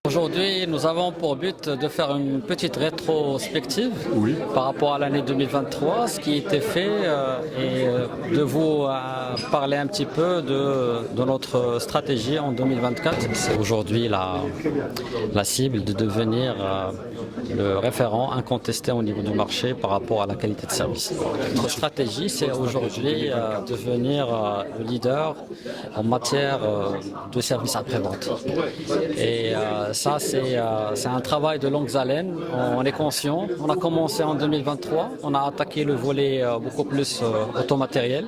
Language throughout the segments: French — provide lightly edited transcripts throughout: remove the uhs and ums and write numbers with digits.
Aujourd'hui, nous avons pour but de faire une petite rétrospective par rapport à l'année 2023, ce qui était fait et de vous parler un petit peu de notre stratégie en 2024. C'est aujourd'hui la cible de devenir le référent incontesté au niveau du marché par rapport à la qualité de service. Notre stratégie, c'est aujourd'hui devenir le leader en matière de services après-vente. Et ça, c'est un travail de longue haleine. On est conscient. On a commencé en 2023. On a attaqué le volet beaucoup plus automatériel.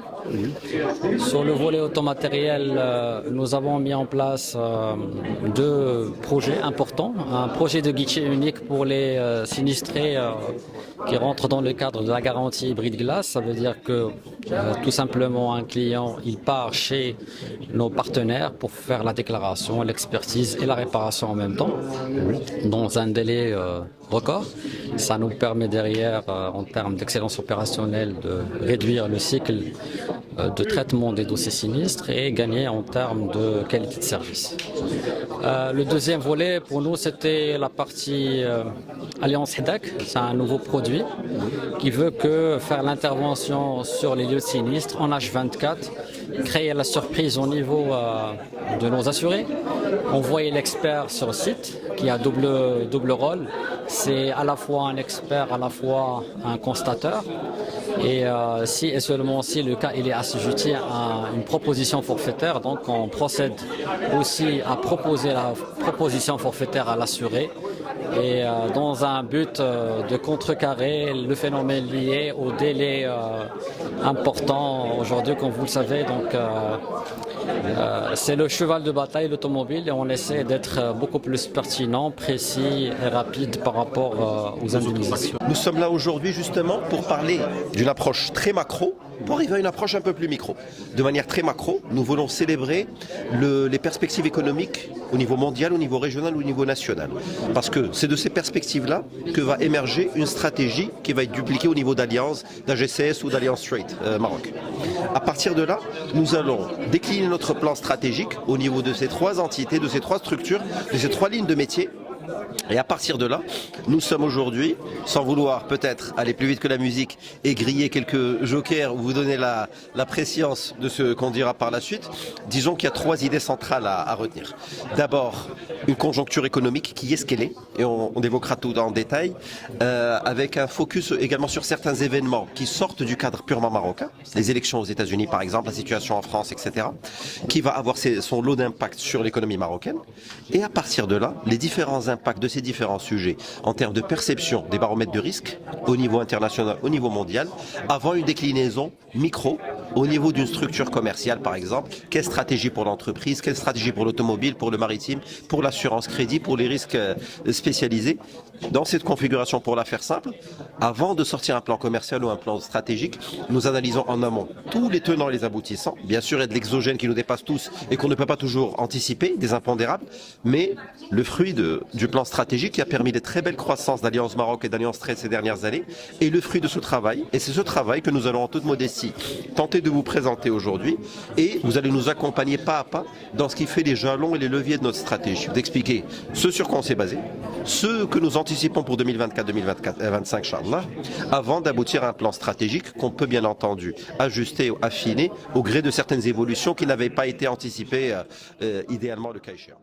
Sur le volet automatériel, nous avons mis en place deux projets importants. Un projet de guichet unique pour les sinistrés qui rentrent dans le cadre de la garantie hybride glace. Ça veut dire que tout simplement un client, il part chez nos partenaires pour faire la déclaration, l'expertise et la réparation en même temps, dans un délai record. Ça nous permet derrière, en termes d'excellence opérationnelle, de réduire le cycle de traitement des dossiers sinistres et gagner en termes de qualité de service. Le deuxième volet, pour nous, c'était la partie Alliance HEDAC. C'est un nouveau produit qui veut que faire l'intervention sur les lieux de sinistre en H24, créer la surprise au niveau de nos assurés, envoyer l'expert sur site qui a double rôle. C'est à la fois un expert, à la fois un constateur. Et si et seulement si le cas il est assujetti à une proposition forfaitaire, donc on procède aussi à proposer la proposition forfaitaire à l'assuré et dans un but de contrecarrer le phénomène lié au délai important aujourd'hui, comme vous le savez. Donc c'est le cheval de bataille, l'automobile, et on essaie d'être beaucoup plus pertinent, précis et rapide par rapport aux indemnisations. Nous sommes là aujourd'hui justement pour parler d'une approche très macro pour arriver à une approche un peu plus micro. De manière très macro, nous voulons célébrer les perspectives économiques au niveau mondial, au niveau régional, au niveau national. Parce que c'est de ces perspectives-là que va émerger une stratégie qui va être dupliquée au niveau d'Alliance, d'AGCS ou d'Alliance Trade Maroc. À partir de là, nous allons décliner notre plan stratégique au niveau de ces trois entités, de ces trois structures, de ces trois lignes de métier. Et à partir de là, nous sommes aujourd'hui, sans vouloir peut-être aller plus vite que la musique et griller quelques jokers ou vous donner la préscience de ce qu'on dira par la suite, disons qu'il y a trois idées centrales à retenir. D'abord, une conjoncture économique qui est ce qu'elle est, et on évoquera tout en détail, avec un focus également sur certains événements qui sortent du cadre purement marocain, les élections aux États-Unis par exemple, la situation en France, etc., qui va avoir son lot d'impact sur l'économie marocaine. Et à partir de là, les différents impacts de ces différents sujets en termes de perception des baromètres de risque au niveau international, au niveau mondial, avant une déclinaison micro au niveau d'une structure commerciale par exemple. Quelle stratégie pour l'entreprise, quelle stratégie pour l'automobile, pour le maritime, pour l'assurance crédit, pour les risques spécialisés. Dans cette configuration, pour la faire simple, avant de sortir un plan commercial ou un plan stratégique, nous analysons en amont tous les tenants et les aboutissants. Bien sûr, il y a de l'exogène qui nous dépasse tous et qu'on ne peut pas toujours anticiper, des impondérables, mais le fruit du plan stratégique qui a permis des très belles croissances d'Alliance Maroc et d'Alliance Trade ces dernières années est le fruit de ce travail. Et c'est ce travail que nous allons en toute modestie tenter de vous présenter aujourd'hui, et vous allez nous accompagner pas à pas dans ce qui fait les jalons et les leviers de notre stratégie, d'expliquer ce sur quoi on s'est basé, ce que nous anticipons pour 2024-2025, Inch'Allah, avant d'aboutir à un plan stratégique qu'on peut bien entendu ajuster ou affiner au gré de certaines évolutions qui n'avaient pas été anticipées idéalement le cas échéant.